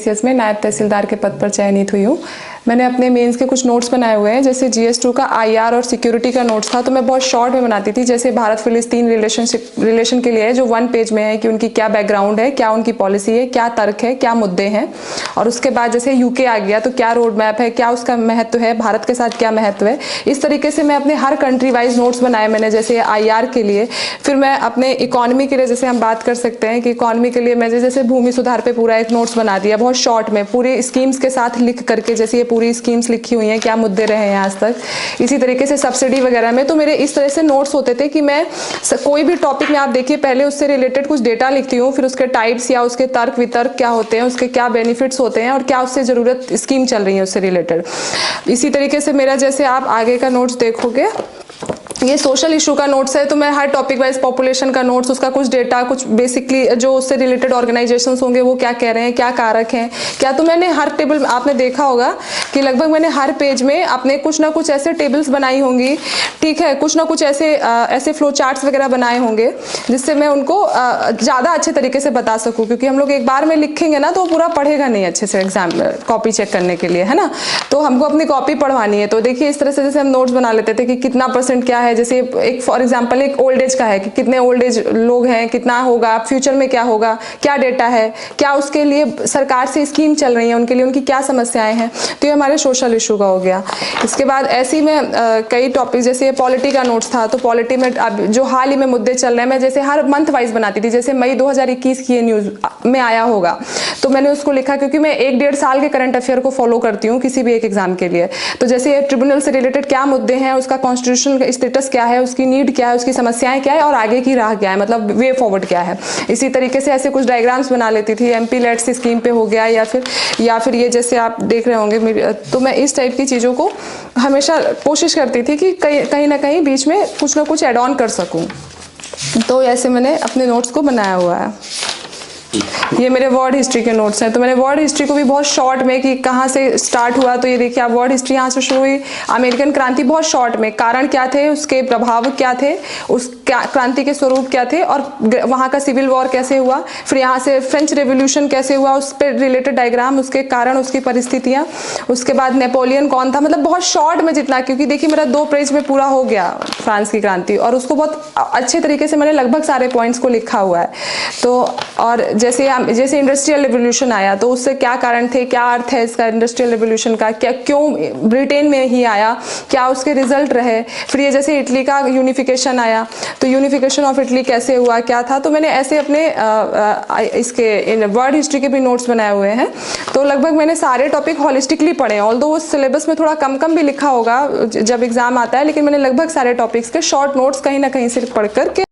PCS में नायब तहसीलदार के पद पर चयनित हुई हूँ। मैंने अपने मेंस के कुछ नोट्स बनाए हुए हैं, जैसे GS2 का IR और सिक्योरिटी का नोट्स था, तो मैं बहुत शॉर्ट में बनाती थी। जैसे भारत फिलिस्तीन रिलेशन के लिए है, जो 1 पेज में है कि उनकी क्या बैकग्राउंड है, क्या उनकी पॉलिसी है, क्या तर्क है, क्या मुद्दे हैं। और उसके बाद जैसे UK आ गया तो क्या रोड मैप है, क्या उसका महत्व है, भारत के साथ क्या महत्व है। इस तरीके से मैं अपने हर कंट्री वाइज नोट्स बनाए मैंने, जैसे IR के लिए। फिर मैं अपने इकोनॉमी के लिए, जैसे हम बात कर सकते हैं कि इकोनॉमी के लिए मैं जैसे भूमि सुधार पे पूरा एक नोट्स बना दिया, बहुत शॉर्ट में, पूरी स्कीम्स के साथ लिख करके, जैसे ये पूरी स्कीम्स लिखी हुई हैं, क्या मुद्दे रहे हैं आज तक। इसी तरीके से सब्सिडी वगैरह में तो मेरे इस तरह से नोट्स होते थे कि मैं कोई भी टॉपिक में, आप देखिए, पहले उससे रिलेटेड कुछ डेटा लिखती हूँ, फिर उसके टाइप्स या उसके तर्क वितर्क क्या होते हैं, उसके क्या बेनिफिट्स होते हैं और क्या उससे जरूरत स्कीम चल रही है उससे रिलेटेड। इसी तरीके से मेरा, जैसे आप आगे का नोट्स देखोगे, ये सोशल इशू का नोट्स है, तो मैं हर टॉपिक वाइज पॉपुलेशन का नोट्स, उसका कुछ डेटा, कुछ बेसिकली जो उससे रिलेटेड ऑर्गेनाइजेशंस होंगे वो क्या कह रहे हैं, क्या कारक हैं क्या। तो मैंने हर टेबल, आपने देखा होगा कि लगभग मैंने हर पेज में अपने कुछ ना कुछ ऐसे टेबल्स बनाई होंगी, ठीक है, कुछ ना कुछ ऐसे फ्लो चार्ट्स वगैरह बनाए होंगे, जिससे मैं उनको ज़्यादा अच्छे तरीके से बता सकूँ। क्योंकि हम लोग एक बार में लिखेंगे ना तो वो पूरा पढ़ेगा नहीं अच्छे से एग्जाम में, कॉपी चेक करने के लिए, है ना। तो हमको अपनी कॉपी पढ़वानी है। तो देखिए इस तरह से जैसे हम नोट्स बना लेते थे कि कितना % क्या है, जैसे एक फॉर एग्जांपल एक ओल्ड एज का है कि कितने ओल्ड एज लोग हैं, कितना होगा फ्यूचर में, क्या होगा, क्या डेटा है, क्या उसके लिए सरकार से स्कीम चल रही है, उनके लिए उनकी क्या समस्याएं हैं। तो ये हमारे सोशल इशू का हो गया। इसके बाद ऐसे ही में कई टॉपिक, जैसे पॉलिटी का नोट्स था, तो पॉलिटी में अब जो हाल ही में मुद्दे चल रहे हैं, मैं जैसे हर मंथ वाइज बनाती थी। जैसे मई 2021 की ये न्यूज में आया होगा तो मैंने उसको लिखा, क्योंकि मैं 1-1.5 साल के करंट अफेयर को फॉलो करती हूँ किसी भी एक एग्जाम के लिए। तो जैसे ट्रिब्यूनल से रिलेटेड क्या मुद्दे हैं, उसका कॉन्स्टिट्यूशन का स्टेटस क्या है, उसकी नीड क्या है, उसकी समस्याएं क्या है और आगे की राह क्या है, मतलब वे फॉरवर्ड क्या है। इसी तरीके से ऐसे कुछ डायग्राम्स बना लेती थी। MP लेट्स स्कीम पे हो गया, या फिर ये जैसे आप देख रहे होंगे, तो मैं इस टाइप की चीज़ों को हमेशा कोशिश करती थी कि कहीं ना कहीं बीच में कुछ ना कुछ एड ऑन कर सकूं। तो ऐसे मैंने अपने नोट्स को बनाया हुआ है। ये मेरे वर्ल्ड हिस्ट्री के नोट्स हैं। तो मैंने वर्ल्ड हिस्ट्री को भी बहुत शॉर्ट में, कि कहाँ से स्टार्ट हुआ, तो ये देखिए आप, वर्ल्ड हिस्ट्री यहाँ से शुरू हुई। अमेरिकन क्रांति बहुत शॉर्ट में, कारण क्या थे, उसके प्रभाव क्या थे, उस क्रांति के स्वरूप क्या थे, और वहाँ का सिविल वॉर कैसे हुआ, फिर यहाँ से फ्रेंच रेवोल्यूशन कैसे हुआ, उस पर रिलेटेड डायग्राम, उसके कारण, उसकी परिस्थितियाँ। उसके बाद नेपोलियन कौन था, मतलब बहुत शॉर्ट में जितना, क्योंकि देखिए मेरा 2 पेज में पूरा हो गया फ्रांस की क्रांति, और उसको बहुत अच्छे तरीके से मैंने लगभग सारे पॉइंट्स को लिखा हुआ है। तो और जैसे इंडस्ट्रियल रिवोल्यूशन आया तो उससे क्या कारण थे, क्या अर्थ है इसका इंडस्ट्रियल रिवोल्यूशन का, क्या क्यों ब्रिटेन में ही आया, क्या उसके रिजल्ट रहे। फिर ये जैसे इटली का यूनिफिकेशन आया, तो यूनिफिकेशन ऑफ इटली कैसे हुआ, क्या था। तो मैंने ऐसे अपने इसके वर्ल्ड हिस्ट्री के भी नोट्स बनाए हुए हैं। तो लगभग मैंने सारे टॉपिक हॉलिस्टिकली पढ़े, ऑल्दो वो सिलेबस में थोड़ा कम भी लिखा होगा जब एग्जाम आता है, लेकिन मैंने लगभग सारे टॉपिक्स के शॉर्ट नोट्स कहीं ना कहीं से पढ़ करके